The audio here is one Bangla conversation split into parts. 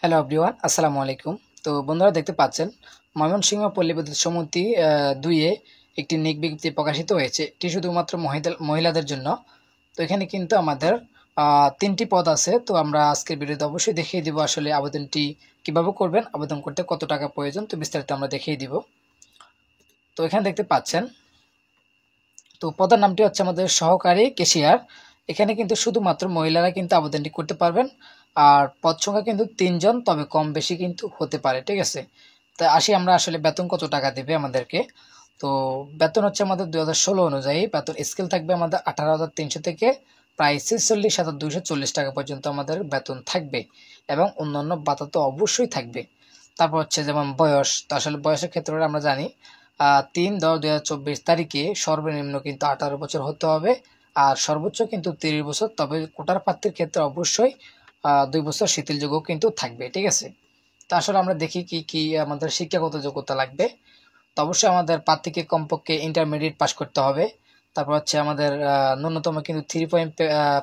হ্যালো এভরিওয়ান, আসসালামু আলাইকুম। তো বন্ধুরা দেখতে পাচ্ছেন ময়মনসিংহ পল্লী বিদ্যুৎ সমিতি ২-এ একটি নিয়োগ বিজ্ঞপ্তি প্রকাশিত হয়েছে। এটি শুধুমাত্র মহিলাদের জন্য। তো এখানে কিন্তু আমাদের ৩টি পদ আছে। তো আমরা আজকের ভিডিওতে অবশ্যই দেখিয়ে দিব আসলে আবেদনটি কিভাবে করবেন, আবেদন করতে কত টাকা প্রয়োজন, তো বিস্তারিত আমরা দেখিয়ে দিব। তো এখানে দেখতে পাচ্ছেন, তো পদের নামটি হচ্ছে আমাদের সহকারী ক্যাশিয়ার। এখানে কিন্তু শুধুমাত্র মহিলারা কিন্তু আবেদনটি করতে পারবেন। আর পদ সংখ্যা কিন্তু ৩ জন, তবে কম বেশি কিন্তু হতে পারে, ঠিক আছে। তাই আসি আমরা আসলে বেতন কত টাকা দেবে আমাদেরকে। তো বেতন হচ্ছে আমাদের ২০১৬ অনুযায়ী বেতন স্কেল থাকবে আমাদের ১৮,৩০০ থেকে প্রায় ৪৬,২৪০ টাকা পর্যন্ত আমাদের বেতন থাকবে, এবং অন্যান্য ভাতা তো অবশ্যই থাকবে। তারপর হচ্ছে যেমন বয়স, তো আসলে বয়সের ক্ষেত্রে আমরা জানি ৩/১০/২০২৪ তারিখে সর্বনিম্ন কিন্তু ১৮ বছর হতে হবে, আর সর্বোচ্চ কিন্তু ৩০ বছর। তবে কোটার প্রার্থীর ক্ষেত্রে অবশ্যই ২ বছর শিথিলযোগ্য কিন্তু থাকবে, ঠিক আছে। তো আসলে আমরা দেখি কি কি আমাদের শিক্ষাগত যোগ্যতা লাগবে। তো অবশ্যই আমাদের প্রার্থীকে কমপক্ষে ইন্টারমিডিয়েট পাস করতে হবে। তারপর হচ্ছে আমাদের ন্যূনতম কিন্তু 3 পয়েন্ট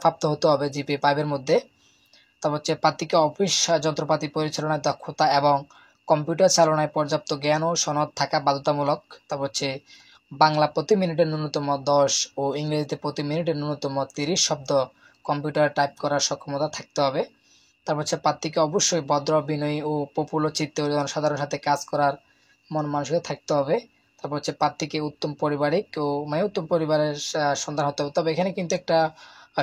প্রাপ্ত হতে হবে জিপিএ 5 এর মধ্যে। তারপর হচ্ছে প্রার্থীকে অফিস যন্ত্রপাতি পরিচালনায় দক্ষতা এবং কম্পিউটার চালনায় পর্যাপ্ত জ্ঞান ও সনদ থাকা বাধ্যতামূলক। তারপর হচ্ছে বাংলা প্রতি মিনিটে ন্যূনতম ১০ ও ইংরেজিতে প্রতি মিনিটে ন্যূনতম ৩০ শব্দ কম্পিউটারে টাইপ করার সক্ষমতা থাকতে হবে। তারপর হচ্ছে প্রার্থীকে অবশ্যই ভদ্র, বিনয়ী ও প্রফুল্ল চিত্তে জনসাধারণের সাথে কাজ করার মন মানসিকতা থাকতে হবে। তারপর হচ্ছে প্রার্থীকে উত্তম পারিবারিক ও উত্তম পরিবারের সন্তান হতে হবে। তবে এখানে কিন্তু একটা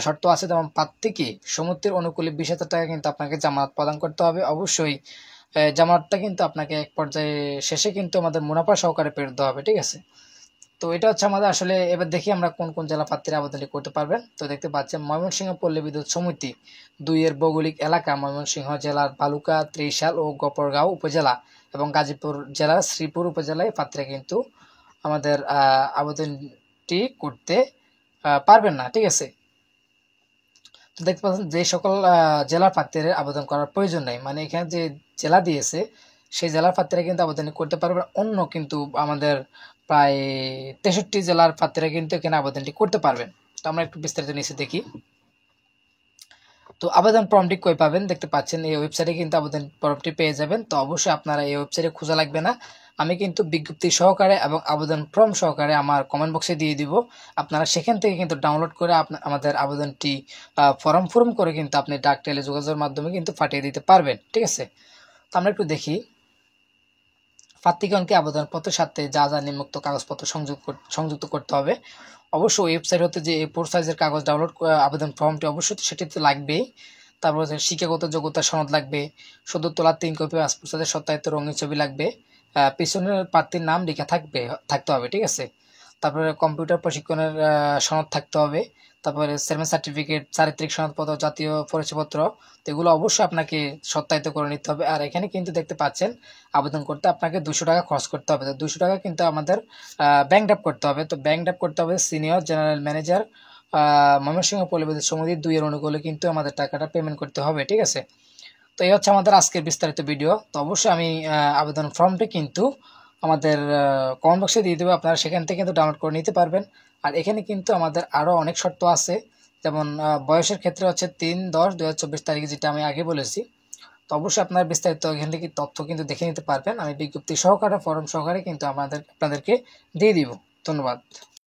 শর্ত আছে, যেমন প্রার্থীকে সমিতির অনুকূলে ২০,০০০ টাকা কিন্তু আপনাকে জামানত প্রদান করতে হবে। অবশ্যই জামানতটা কিন্তু আপনাকে এক পর্যায়ে শেষে কিন্তু আমাদের মুনাফা সহকারে ফেরত দেওয়া হবে, ঠিক আছে। তো এটা হচ্ছে আমাদের আসলে, এবার দেখি আমরা কোন কোন জেলা প্রার্থীরা আবেদনটি করতে পারবেন। তো দেখতে পাচ্ছেন ময়মনসিংহ পল্লী বিদ্যুৎ সমিতি ২-এর ভৌগোলিক এলাকা ময়মনসিংহ জেলার বালুকা, ত্রিশাল ও গফরগাঁও উপজেলা এবং গাজীপুর জেলার শ্রীপুর উপজেলায় প্রার্থীরা কিন্তু আমাদের আবেদনটি করতে পারবেন না, ঠিক আছে। তো দেখতে পাচ্ছেন যে সকল জেলার প্রার্থীদের আবেদন করার প্রয়োজন নেই, মানে এখানে যে জেলা দিয়েছে সেই জেলার প্রার্থীরা কিন্তু আবেদন করতে পারবে। অন্য কিন্তু আমাদের প্রায় ৬৩ জেলার প্রার্থীরা কিন্তু এখানে আবেদনটি করতে পারবেন। তো আমরা একটু বিস্তারিত নিচে দেখি। তো আবেদন ফর্মটি কই পাবেন, দেখতে পাচ্ছেন এই ওয়েবসাইটে কিন্তু আবেদন ফর্মটি পেয়ে যাবেন। তো অবশ্যই আপনারা এই ওয়েবসাইটে খোঁজা লাগবে না, আমি কিন্তু বিজ্ঞপ্তি সহকারে এবং আবেদন ফর্ম সহকারে আমার কমেন্ট বক্সে দিয়ে দিব। আপনারা সেখান থেকে কিন্তু ডাউনলোড করে আমাদের আবেদনটি ফর্ম করে কিন্তু আপনি ডাক টেলে যোগাযোগের মাধ্যমে কিন্তু পাঠিয়ে দিতে পারবেন, ঠিক আছে। তো আমরা একটু দেখি প্রার্থীগণকে আবেদনপত্রের সাথে যা যা নিম্নোক্ত কাগজপত্র সংযুক্ত করতে হবে। অবশ্যই ওয়েবসাইট হতে যে A4 সাইজের কাগজ ডাউনলোড আবেদন ফর্মটি অবশ্যই সেটি তো লাগবেই। তারপর হচ্ছে শিক্ষাগত যোগ্যতা সনদ লাগবে, সদ্য তোলা ৩ কপি পাসপোর্ট সাইজের সত্যায়িত রঙিন ছবি লাগবে, পিছনের প্রার্থীর নাম লেখা থাকতে হবে, ঠিক আছে। তারপরে কম্পিউটার প্রশিক্ষণের সনদ থাকতে হবে। তারপরে সেভেন সার্টিফিকেট, চারিত্রিক সনদপত্র, জাতীয় পরিচয়পত্র, তো এগুলো অবশ্যই আপনাকে সত্যায়িত করে নিতে হবে। আর এখানে কিন্তু দেখতে পাচ্ছেন আবেদন করতে আপনাকে ২০০ টাকা খরচ করতে হবে। তো ২০০ টাকা কিন্তু আমাদের ব্যাংক ড্রাফট করতে হবে। তো ব্যাংক ড্রাফট করতে হবে সিনিয়র জেনারেল ম্যানেজার ময়মনসিংহ পল্লী বিদ্যুৎ সমিতি ২-এর অনুকূলে কিন্তু আমাদের টাকাটা পেমেন্ট করতে হবে, ঠিক আছে। তো এই হচ্ছে আমাদের আজকের বিস্তারিত ভিডিও। তো অবশ্যই আমি আবেদন ফর্মটি কিন্তু আমাদের কমেন্ট বক্সে দিয়ে দেবো, আপনারা সেখান থেকে কিন্তু ডাউনলোড করে নিতে পারবেন। আর এখানে কিন্তু আমাদের আরও অনেক শর্ত আছে, যেমন বয়সের ক্ষেত্রে হচ্ছে ৩/১০/২০২৪ তারিখে, যেটা আমি আগে বলেছি। তো অবশ্যই আপনার বিস্তারিত এখান থেকে তথ্য কিন্তু দেখে নিতে পারবেন। আমি বিজ্ঞপ্তি সহকারে ফর্ম সহকারে কিন্তু আপনাদেরকে দিয়ে দিব। ধন্যবাদ।